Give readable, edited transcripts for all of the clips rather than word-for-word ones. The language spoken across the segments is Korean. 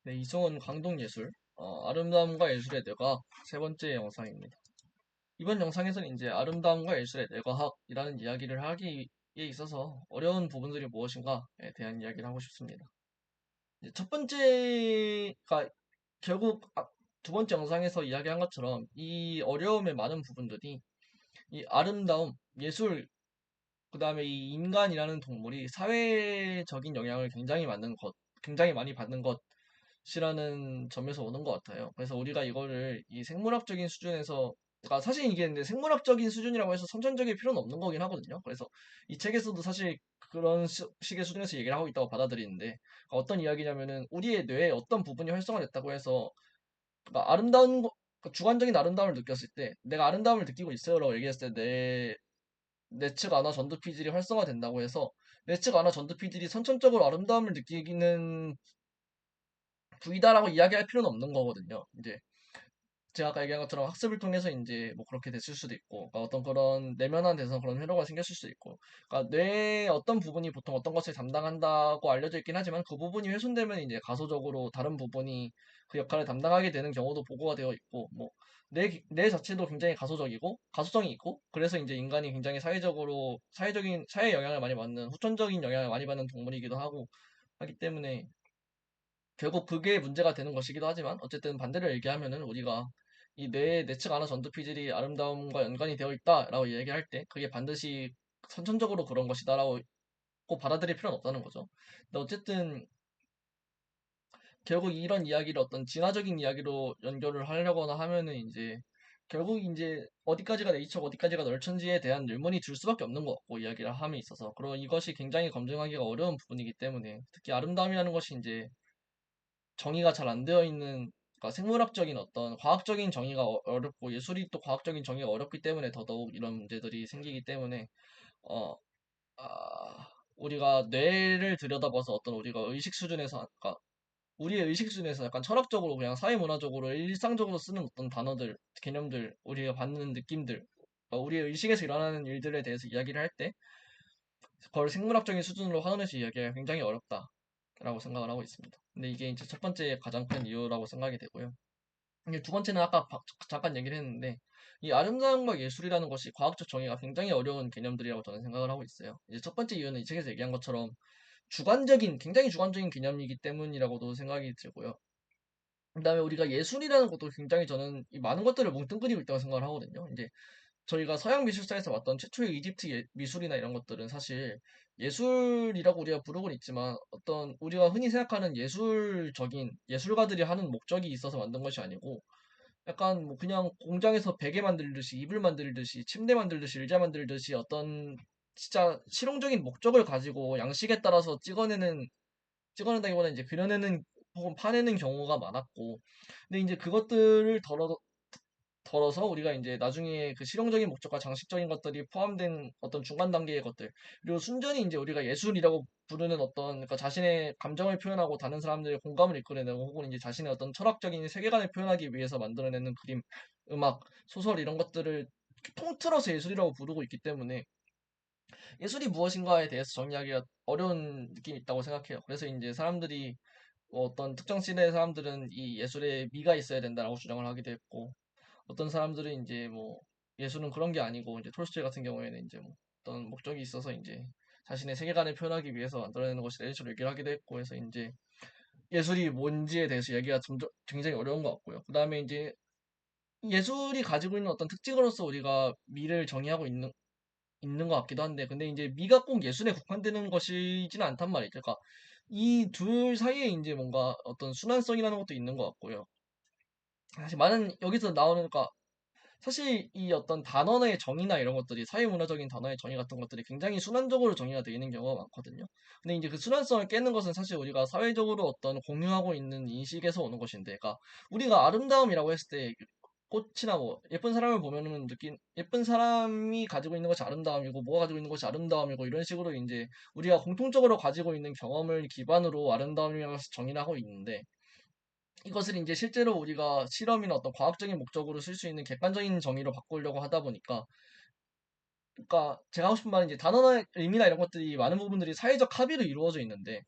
네, 이승원 강동예술, 아름다움과 예술의 뇌과학 세 번째 영상입니다. 이번 영상에서는 이제 아름다움과 예술의 뇌과학이라는 이야기를 하기에 있어서 어려운 부분들이 무엇인가에 대한 이야기를 하고 싶습니다. 이제 첫 번째가 결국 두 번째 영상에서 이야기한 것처럼 이 어려움의 많은 부분들이 이 아름다움, 예술, 그 다음에 이 인간이라는 동물이 사회적인 영향을 굉장히 많이 받는 것이라는 점에서 오는 것 같아요. 그래서 우리가 이거를 이 생물학적인 수준에서, 그러니까 사실 이게 근데 생물학적인 수준이라고 해서 선천적일 필요는 없는 거긴 하거든요. 그래서 이 책에서도 사실 그런 식의 수준에서 얘기를 하고 있다고 받아들이는데, 그러니까 어떤 이야기냐면은 우리의 뇌에 어떤 부분이 활성화됐다고 해서, 그러니까 그러니까 주관적인 아름다움을 느꼈을 때, 내가 아름다움을 느끼고 있어요라고 얘기했을 때 내측 안화 전두피질이 활성화된다고 해서 내측 안화 전두피질이 선천적으로 아름다움을 느끼는 부위다라고 이야기할 필요는 없는 거거든요. 이제 제가 아까 얘기한 것처럼 학습을 통해서 이제 뭐 그렇게 됐을 수도 있고, 그러니까 어떤 그런 내면한 데서 그런 회로가 생겼을 수도 있고, 그러니까 뇌의 어떤 부분이 보통 어떤 것을 담당한다고 알려져 있긴 하지만 그 부분이 훼손되면 이제 가소적으로 다른 부분이 그 역할을 담당하게 되는 경우도 보고가 되어 있고, 뭐 뇌 자체도 굉장히 가소적이고 가소성이 있고, 그래서 이제 인간이 굉장히 사회적인 사회 영향을 많이 받는, 후천적인 영향을 많이 받는 동물이기도 하기 때문에 결국 그게 문제가 되는 것이기도 하지만, 어쨌든 반대로 얘기하면은 우리가 이 뇌의 내측 안화 전두피질이 아름다움과 연관이 되어 있다라고 얘기할 때 그게 반드시 선천적으로 그런 것이다라고 꼭 받아들일 필요는 없다는 거죠. 근데 어쨌든 결국 이런 이야기를 어떤 진화적인 이야기로 연결을 하려거나 하면은 이제 결국 이제 어디까지가 네이처고 어디까지가 널천지에 대한 의문이 들 수밖에 없는 것 같고, 이야기를 함에 있어서. 그리고 이것이 굉장히 검증하기가 어려운 부분이기 때문에, 특히 아름다움이라는 것이 이제 정의가 잘 안 되어 있는, 그러니까 생물학적인 어떤 과학적인 정의가 어렵고, 예술이 또 과학적인 정의가 어렵기 때문에 더더욱 이런 문제들이 생기기 때문에, 어, 우리가 뇌를 들여다봐서 어떤 우리가 의식 수준에서, 그러니까 우리의 의식 수준에서 약간 철학적으로 그냥 사회문화적으로 일상적으로 쓰는 어떤 단어들, 개념들, 우리가 받는 느낌들, 우리의 의식에서 일어나는 일들에 대해서 이야기를 할 때 그걸 생물학적인 수준으로 확인해서 이야기하기가 굉장히 어렵다라고 생각을 하고 있습니다. 근데 이게 이제 첫 번째 가장 큰 이유라고 생각이 되고요. 이게 두 번째는 아까 잠깐 얘기를 했는데, 이 아름다움과 예술이라는 것이 과학적 정의가 굉장히 어려운 개념들이라고 저는 생각을 하고 있어요. 이제 첫 번째 이유는 이 책에서 얘기한 것처럼 굉장히 주관적인 개념이기 때문이라고도 생각이 들고요. 그다음에 우리가 예술이라는 것도 굉장히 저는 이 많은 것들을 뭉뚱그리고 있다고 생각을 하거든요. 이제 저희가 서양 미술사에서 봤던 최초의 이집트 미술이나 이런 것들은 사실 예술이라고 우리가 부르곤 있지만, 어떤 우리가 흔히 생각하는 예술적인 예술가들이 하는 목적이 있어서 만든 것이 아니고, 약간 뭐 그냥 공장에서 베개 만들듯이, 이불 만들듯이, 침대 만들듯이, 의자 만들듯이 어떤 진짜 실용적인 목적을 가지고 양식에 따라서 찍어낸다기보다 이제 그려내는 혹은 파내는 경우가 많았고, 근데 이제 그것들을 덜어서 우리가 이제 나중에 그 실용적인 목적과 장식적인 것들이 포함된 어떤 중간 단계의 것들, 그리고 순전히 이제 우리가 예술이라고 부르는 어떤, 그러니까 자신의 감정을 표현하고 다른 사람들의 공감을 이끌어내고, 혹은 이제 자신의 어떤 철학적인 세계관을 표현하기 위해서 만들어내는 그림, 음악, 소설 이런 것들을 통틀어서 예술이라고 부르고 있기 때문에 예술이 무엇인가에 대해서 정의하기가 어려운 느낌이 있다고 생각해요. 그래서 이제 사람들이 뭐 어떤 특정 시대의 사람들은 이 예술에 미가 있어야 된다라고 주장을 하기도 했고, 어떤 사람들은 이제 뭐 예술은 그런 게 아니고, 이제 톨스토이 같은 경우에는 이제 뭐 어떤 목적이 있어서 이제 자신의 세계관을 표현하기 위해서 만들어내는 것이 예술을 얘기를 하기도 했고 해서, 이제 예술이 뭔지에 대해서 얘기가 점점 굉장히 어려운 것 같고요. 그 다음에 이제 예술이 가지고 있는 어떤 특징으로서 우리가 미를 정의하고 있는 것 같기도 한데, 근데 이제 미가 꼭 예술에 국한되는 것이지는 않단 말이죠. 그러니까 이 둘 사이에 이제 뭔가 어떤 순환성이라는 것도 있는 것 같고요. 사실 많은 여기서 나오는, 그러니까 사실 이 어떤 단어의 정의나 이런 것들이, 사회문화적인 단어의 정의 같은 것들이 굉장히 순환적으로 정의가 되어 있는 경우가 많거든요. 근데 이제 그 순환성을 깨는 것은 사실 우리가 사회적으로 어떤 공유하고 있는 인식에서 오는 것인데, 그러니까 우리가 아름다움이라고 했을 때 꽃이나 뭐 예쁜 사람을 보면은 예쁜 사람이 가지고 있는 것이 아름다움이고, 뭐가 가지고 있는 것이 아름다움이고, 이런 식으로 이제 우리가 공통적으로 가지고 있는 경험을 기반으로 아름다움이라고 정의를 하고 있는데, 이것을 이제 실제로 우리가 실험이나 어떤 과학적인 목적으로 쓸 수 있는 객관적인 정의로 바꾸려고 하다 보니까, 그러니까 제가 하고 싶은 말은, 이제 단어나 의미나 이런 것들이 많은 부분들이 사회적 합의로 이루어져 있는데,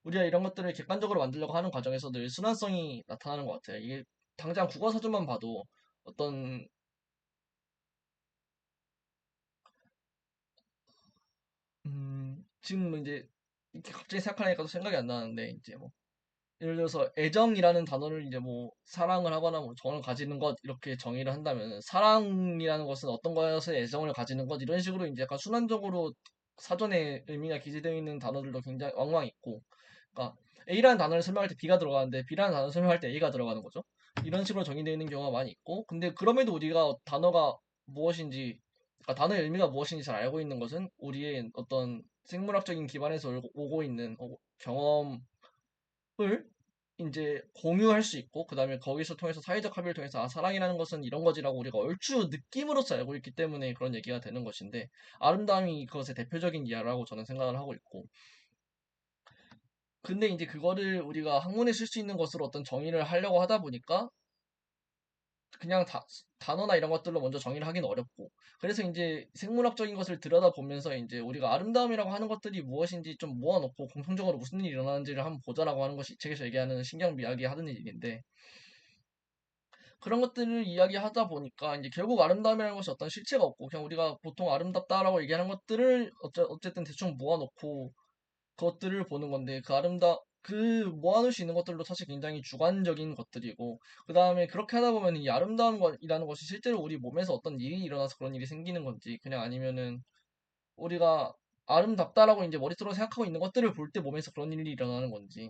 우리가 이런 것들을 객관적으로 만들려고 하는 과정에서 늘 순환성이 나타나는 것 같아요. 이게 당장 국어 사전만 봐도 어떤 지금 뭐 이제 이렇게 갑자기 생각하니까 또 생각이 안 나는데 이제 뭐 예를 들어서 애정이라는 단어를 이제 뭐 사랑을 하거나 뭐 정을 가지는 것 이렇게 정의를 한다면 사랑이라는 것은 어떤 것에 애정을 가지는 것 이런 식으로 이제 약간 순환적으로 사전에 의미가 기재되어 있는 단어들도 굉장히 왕왕 있고 그러니까 A라는 단어를 설명할 때 B가 들어가는데 B라는 단어를 설명할 때 A가 들어가는 거죠. 이런 식으로 정의되어 있는 경우가 많이 있고 근데 그럼에도 우리가 단어가 무엇인지 그러니까 단어의 의미가 무엇인지 잘 알고 있는 것은 우리의 어떤 생물학적인 기반에서 오고 있는 경험을 이제 공유할 수 있고 그다음에 거기서 통해서 사회적 합의를 통해서 아 사랑이라는 것은 이런 거지라고 우리가 얼추 느낌으로써 알고 있기 때문에 그런 얘기가 되는 것인데 아름다움이 그것의 대표적인 이하라고 저는 생각을 하고 있고 근데 이제 그거를 우리가 학문에 쓸 수 있는 것으로 어떤 정의를 하려고 하다 보니까 그냥 단어나 이런 것들로 먼저 정의를 하기는 어렵고 그래서 이제 생물학적인 것을 들여다보면서 이제 우리가 아름다움이라고 하는 것들이 무엇인지 좀 모아놓고 공통적으로 무슨 일이 일어나는지를 한번 보자라고 하는 것이 이 책에서 얘기하는 신경미학이 하는 일인데 그런 것들을 이야기하다 보니까 이제 결국 아름다움이라는 것이 어떤 실체가 없고 그냥 우리가 보통 아름답다라고 얘기하는 것들을 어쨌든 대충 모아놓고 그것들을 보는 건데 그 모아놓을 수 있는 것들도 사실 굉장히 주관적인 것들이고 그 다음에 그렇게 하다 보면 이 아름다운 것이라는 것이 실제로 우리 몸에서 어떤 일이 일어나서 그런 일이 생기는 건지 그냥 아니면은 우리가 아름답다라고 이제 머릿속으로 생각하고 있는 것들을 볼 때 몸에서 그런 일이 일어나는 건지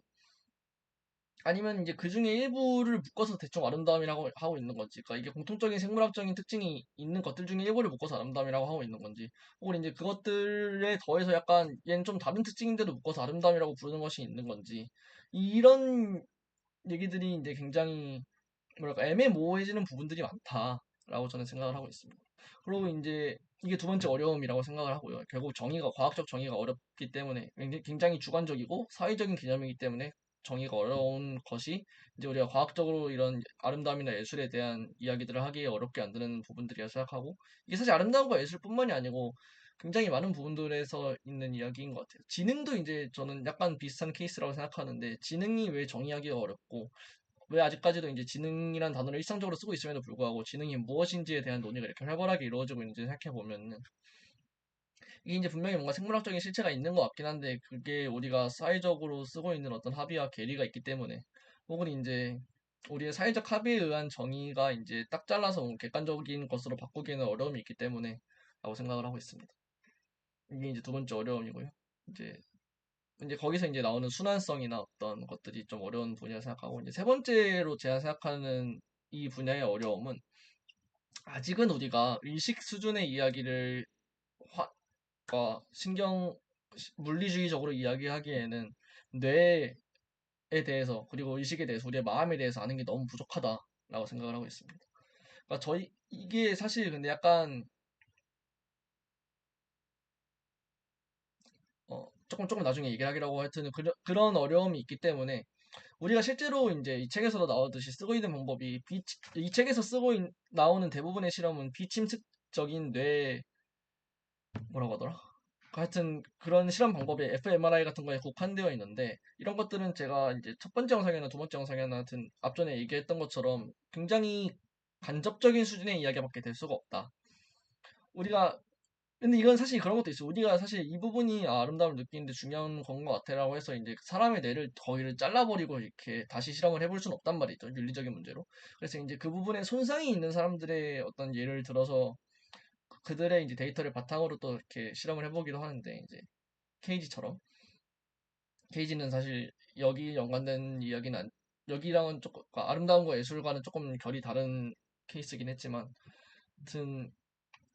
아니면 이제 그 중에 일부를 묶어서 대충 아름다움이라고 하고 있는 건지, 그러니까 이게 공통적인 생물학적인 특징이 있는 것들 중에 일부를 묶어서 아름다움이라고 하고 있는 건지, 혹은 이제 그것들에 더해서 약간 얘는 좀 다른 특징인데도 묶어서 아름다움이라고 부르는 것이 있는 건지, 이런 얘기들이 이제 굉장히 뭐랄까 애매모호해지는 부분들이 많다라고 저는 생각을 하고 있습니다. 그리고 이제 이게 두 번째 어려움이라고 생각을 하고요. 결국 과학적 정의가 어렵기 때문에 굉장히 주관적이고 사회적인 개념이기 때문에 정의가 어려운 것이 이제 우리가 과학적으로 이런 아름다움이나 예술에 대한 이야기들을 하기에 어렵게 만드는 부분들이라 생각하고 이게 사실 아름다움과 예술뿐만이 아니고 굉장히 많은 부분들에서 있는 이야기인 것 같아요. 지능도 이제 저는 약간 비슷한 케이스라고 생각하는데 지능이 왜 정의하기가 어렵고 왜 아직까지도 이제 지능이란 단어를 일상적으로 쓰고 있음에도 불구하고 지능이 무엇인지에 대한 논의가 이렇게 활발하게 이루어지고 있는지 생각해 보면은 이게 이제 분명히 뭔가 생물학적인 실체가 있는 것 같긴 한데 그게 우리가 사회적으로 쓰고 있는 어떤 합의와 괴리가 있기 때문에 혹은 이제 우리의 사회적 합의에 의한 정의가 이제 딱 잘라서 객관적인 것으로 바꾸기에는 어려움이 있기 때문에 라고 생각을 하고 있습니다. 이게 이제 두 번째 어려움이고요. 이제 거기서 이제 나오는 순환성이나 어떤 것들이 좀 어려운 분야를 생각하고 이제 세 번째로 제가 생각하는 이 분야의 어려움은 아직은 우리가 의식 수준의 이야기를 신경 물리주의적으로 이야기하기에는 뇌에 대해서 그리고 의식에 대해서 우리의 마음에 대해서 아는 게 너무 부족하다라고 생각을 하고 있습니다. 그러니까 저희 이게 사실 근데 약간 조금 나중에 얘기를 하기라고 하여튼 그런 어려움이 있기 때문에 우리가 실제로 이제 이 책에서도 나오듯이 쓰고 있는 방법이 이 책에서 나오는 대부분의 실험은 비침습적인 뇌 뭐라고 하더라? 하여튼 그런 실험 방법이 fMRI 같은 거에 국한되어 있는데 이런 것들은 제가 이제 첫 번째 영상이나 두 번째 영상이나 하여튼 앞전에 얘기했던 것처럼 굉장히 간접적인 수준의 이야기밖에 될 수가 없다. 우리가 근데 이건 사실 그런 것도 있어. 우리가 사실 이 부분이 아름다움을 느끼는데 중요한 건 것 같아라고 해서 이제 사람의 뇌를 거기를 잘라버리고 이렇게 다시 실험을 해볼 수는 없단 말이죠. 윤리적인 문제로. 그래서 이제 그 부분에 손상이 있는 사람들의 어떤 예를 들어서 그들의 이제 데이터를 바탕으로 또 이렇게 실험을 해보기도 하는데 이제 케이지처럼 케이지는 사실 여기 연관된 이야기는 여기랑은 조금 그러니까 아름다움과 예술과는 조금 결이 다른 케이스긴 했지만 아무튼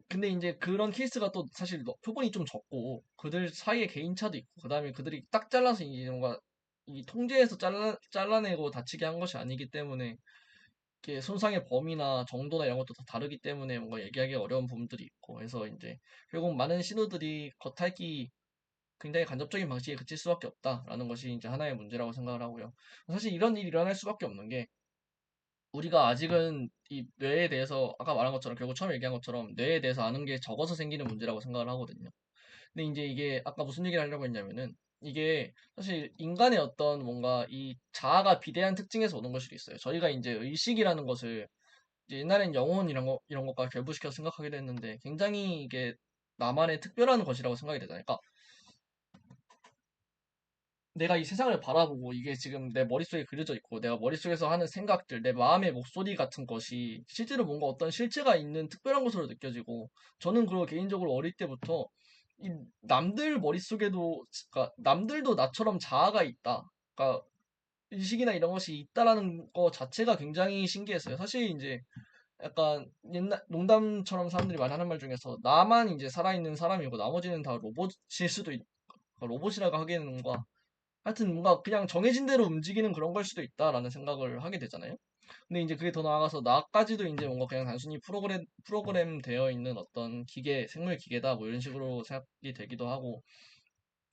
근데 이제 그런 케이스가 또 사실 표본이 좀 적고 그들 사이에 개인차도 있고 그다음에 그들이 딱 잘라서 이 뭔가 이 통제해서 잘라내고 다치게 한 것이 아니기 때문에 이게 손상의 범위나 정도나 이런 것도 다 다르기 때문에 뭔가 얘기하기 어려운 부분들이 있고 그래서 이제 결국 많은 신호들이 겉핥기 굉장히 간접적인 방식에 그칠 수밖에 없다라는 것이 이제 하나의 문제라고 생각을 하고요. 사실 이런 일이 일어날 수밖에 없는 게 우리가 아직은 이 뇌에 대해서 아까 말한 것처럼 결국 처음에 얘기한 것처럼 뇌에 대해서 아는 게 적어서 생기는 문제라고 생각을 하거든요. 근데 이제 이게 아까 무슨 얘기를 하려고 했냐면은 이게 사실 인간의 어떤 뭔가 이 자아가 비대한 특징에서 오는 걸 수도 있어요. 저희가 이제 의식이라는 것을 이제 옛날엔 영혼 이런 것과 결부시켜서 생각하게 됐는데 굉장히 이게 나만의 특별한 것이라고 생각이 되잖아요. 그러니까 내가 이 세상을 바라보고 이게 지금 내 머릿속에 그려져 있고 내가 머릿속에서 하는 생각들, 내 마음의 목소리 같은 것이 실제로 뭔가 어떤 실체가 있는 특별한 것으로 느껴지고 저는 그리고 개인적으로 어릴 때부터 이 남들 머릿속에도 그러니까 남들도 나처럼 자아가 있다. 그러니까 의식이나 이런 것이 있다라는 거 자체가 굉장히 신기했어요. 사실 이제 약간 옛날 농담처럼 사람들이 많이 하는 말 중에서 나만 이제 살아있는 사람이고 나머지는 다 로봇일 수도 있, 로봇이라고 하기에는 뭔가 하여튼 뭔가 그냥 정해진 대로 움직이는 그런 걸 수도 있다라는 생각을 하게 되잖아요. 근데 이제 그게 더 나아가서 나까지도 이제 뭔가 그냥 단순히 프로그램 되어 있는 어떤 기계, 생물 기계다 뭐 이런 식으로 생각이 되기도 하고.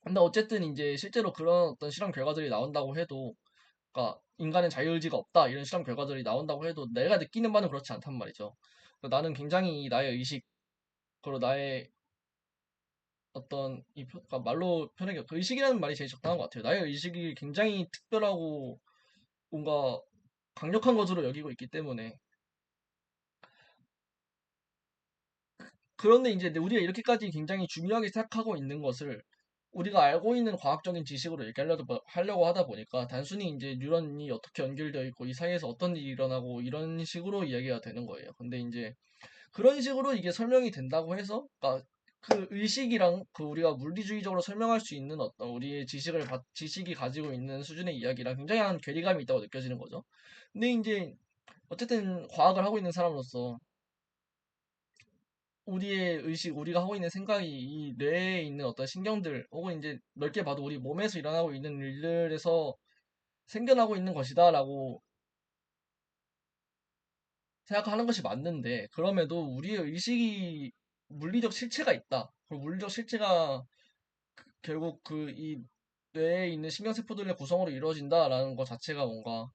근데 어쨌든 이제 실제로 그런 어떤 실험 결과들이 나온다고 해도, 그러니까 인간은 자유의지가 없다 이런 실험 결과들이 나온다고 해도 내가 느끼는 바는 그렇지 않단 말이죠. 그래서 나는 굉장히 이 나의 의식, 그리고 나의 어떤 그러니까 말로 표현하기 그 의식이라는 말이 제일 적당한 것 같아요. 나의 의식이 굉장히 특별하고 뭔가 강력한 것으로 여기고 있기 때문에. 그런데 이제 우리가 이렇게까지 굉장히 중요하게 생각하고 있는 것을 우리가 알고 있는 과학적인 지식으로 하려고 하다 보니까 단순히 이제 뉴런이 어떻게 연결되어 있고 이 사이에서 어떤 일이 일어나고 이런 식으로 이야기가 되는 거예요. 근데 이제 그런 식으로 이게 설명이 된다고 해서, 그러니까 그 의식이랑 그 우리가 물리주의적으로 설명할 수 있는 어떤 우리의 지식이 가지고 있는 수준의 이야기랑 굉장한 괴리감이 있다고 느껴지는 거죠. 근데 이제 어쨌든 과학을 하고 있는 사람으로서 우리의 의식, 우리가 하고 있는 생각이 이 뇌에 있는 어떤 신경들, 혹은 이제 넓게 봐도 우리 몸에서 일어나고 있는 일들에서 생겨나고 있는 것이다라고 생각하는 것이 맞는데, 그럼에도 우리의 의식이 물리적 실체가 있다. 그 물리적 실체가 결국 그 이 뇌에 있는 신경세포들의 구성으로 이루어진다라는 것 자체가 뭔가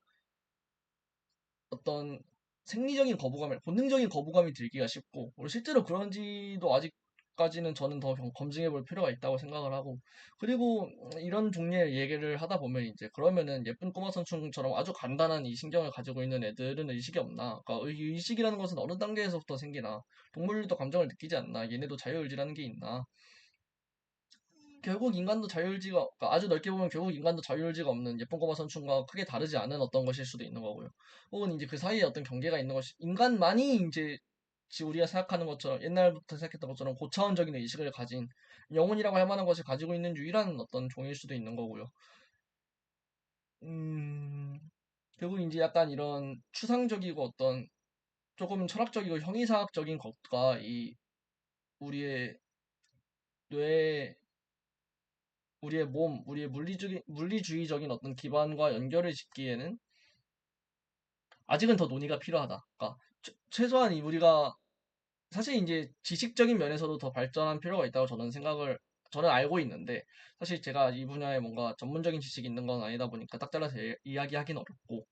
어떤 생리적인 본능적인 거부감이 들기가 쉽고, 그리고 실제로 그런지도 아직까지는 저는 더 검증해 볼 필요가 있다고 생각을 하고, 그리고 이런 종류의 얘기를 하다 보면 이제 그러면은 예쁜 꼬마 선충처럼 아주 간단한 이 신경을 가지고 있는 애들은 의식이 없나? 그러니까 의식이라는 것은 어느 단계에서부터 생기나? 동물들도 감정을 느끼지 않나? 얘네도 자유의지라는 게 있나? 결국 인간도 자유의지가, 그러니까 아주 넓게 보면 결국 인간도 자유의지가 없는 예쁜 꼬마 선충과 크게 다르지 않은 어떤 것일 수도 있는 거고요. 혹은 이제 그 사이에 어떤 경계가 있는 것이 인간만이 이제 우리가 생각하는 것처럼 옛날부터 생각했던 것처럼 고차원적인 의식을 가진 영혼이라고 할 만한 것을 가지고 있는 유일한 어떤 종일 수도 있는 거고요. 음, 결국 이제 약간 이런 추상적이고 어떤 조금 철학적이고 형이상학적인 것과 이 우리의 뇌 우리의 몸, 우리의 물리주의적인 어떤 기반과 연결을 짓기에는 아직은 더 논의가 필요하다. 그러니까 최소한 우리가 사실 이제 지식적인 면에서도 더 발전한 필요가 있다고 저는 알고 있는데, 사실 제가 이 분야에 뭔가 전문적인 지식이 있는 건 아니다 보니까 딱 잘라서 이야기하기는 어렵고,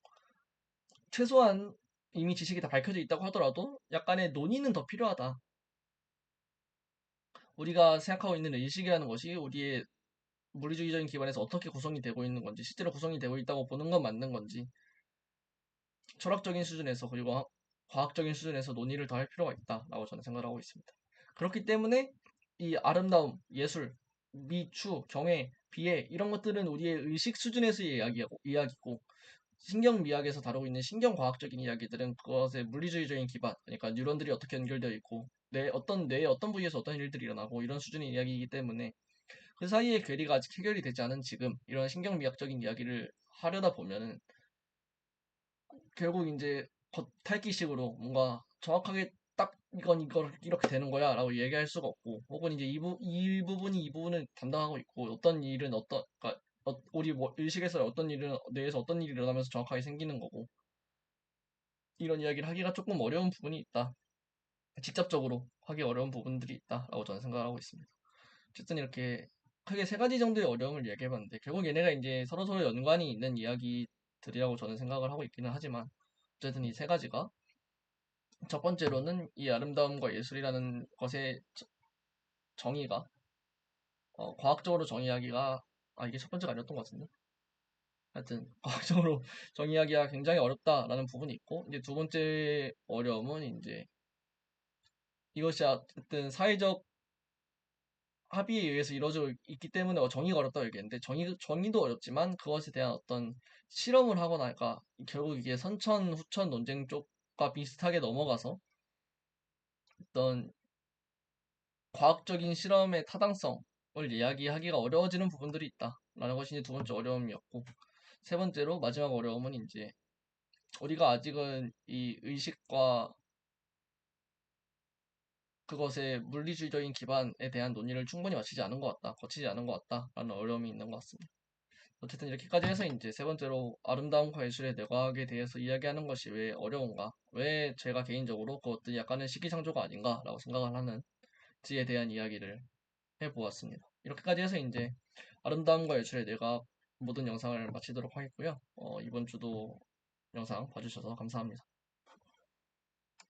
최소한 이미 지식이 다 밝혀져 있다고 하더라도 약간의 논의는 더 필요하다. 우리가 생각하고 있는 의식이라는 것이 우리의 물리주의적인 기반에서 어떻게 구성이 되고 있는 건지, 실제로 구성이 되고 있다고 보는 건 맞는 건지, 철학적인 수준에서 그리고 과학적인 수준에서 논의를 더 할 필요가 있다라고 저는 생각을 하고 있습니다. 그렇기 때문에 이 아름다움, 예술, 미추, 경애, 비애 이런 것들은 우리의 의식 수준에서의 이야기고 신경미학에서 다루고 있는 신경과학적인 이야기들은 그것의 물리주의적인 기반, 그러니까 뉴런들이 어떻게 연결되어 있고 뇌의 어떤 부위에서 어떤 일들이 일어나고 이런 수준의 이야기이기 때문에 그 사이의 괴리가 아직 해결이 되지 않은 지금 이런 신경미학적인 이야기를 하려다 보면은 결국 이제 겉핥기식으로 뭔가 정확하게 딱 이건 이렇게 되는 거야 라고 얘기할 수가 없고, 혹은 이제 이 부분이 이 부분을 담당하고 있고 어떤 일은 그러니까 우리 의식에서 어떤 일은 뇌에서 어떤 일이 일어나면서 정확하게 생기는 거고, 이런 이야기를 하기가 조금 어려운 부분이 있다. 직접적으로 하기 어려운 부분들이 있다라고 저는 생각을 하고 있습니다. 어쨌든 이렇게 크게 세 가지 정도의 어려움을 얘기해봤는데 결국 얘네가 이제 서로서로 연관이 있는 이야기들이라고 저는 생각을 하고 있기는 하지만, 어쨌든 이 세 가지가 첫 번째로는 이 아름다움과 예술이라는 것의 정의가 과학적으로 정의하기가 아, 이게 첫 번째가 아니었던 것 같은데. 하여튼 과학적으로 정의하기가 굉장히 어렵다라는 부분이 있고, 이제 두 번째 어려움은 이제 이것이 어쨌든 사회적 합의에 의해서 이루어져 있기 때문에 정의가 어렵다고 얘기했는데, 정의도 어렵지만 그것에 대한 어떤 실험을 하거나, 그러니까 결국 이게 선천 후천 논쟁 쪽과 비슷하게 넘어가서 어떤 과학적인 실험의 타당성을 이야기하기가 어려워지는 부분들이 있다라는 것이 이제 두 번째 어려움이었고, 세 번째로 마지막 어려움은 이제 우리가 아직은 이 의식과 그것의 물리주의적인 기반에 대한 논의를 충분히 거치지 않은 것 같다라는 어려움이 있는 것 같습니다. 어쨌든 이렇게까지 해서 이제 세 번째로 아름다움과 예술의 내과학에 대해서 이야기하는 것이 왜 어려운가, 왜 제가 개인적으로 그것들이 약간의 시기상조가 아닌가라고 생각을 하는지에 대한 이야기를 해보았습니다. 이렇게까지 해서 이제 아름다움과 예술의 내과학 모든 영상을 마치도록 하겠고요. 이번 주도 영상 봐주셔서 감사합니다.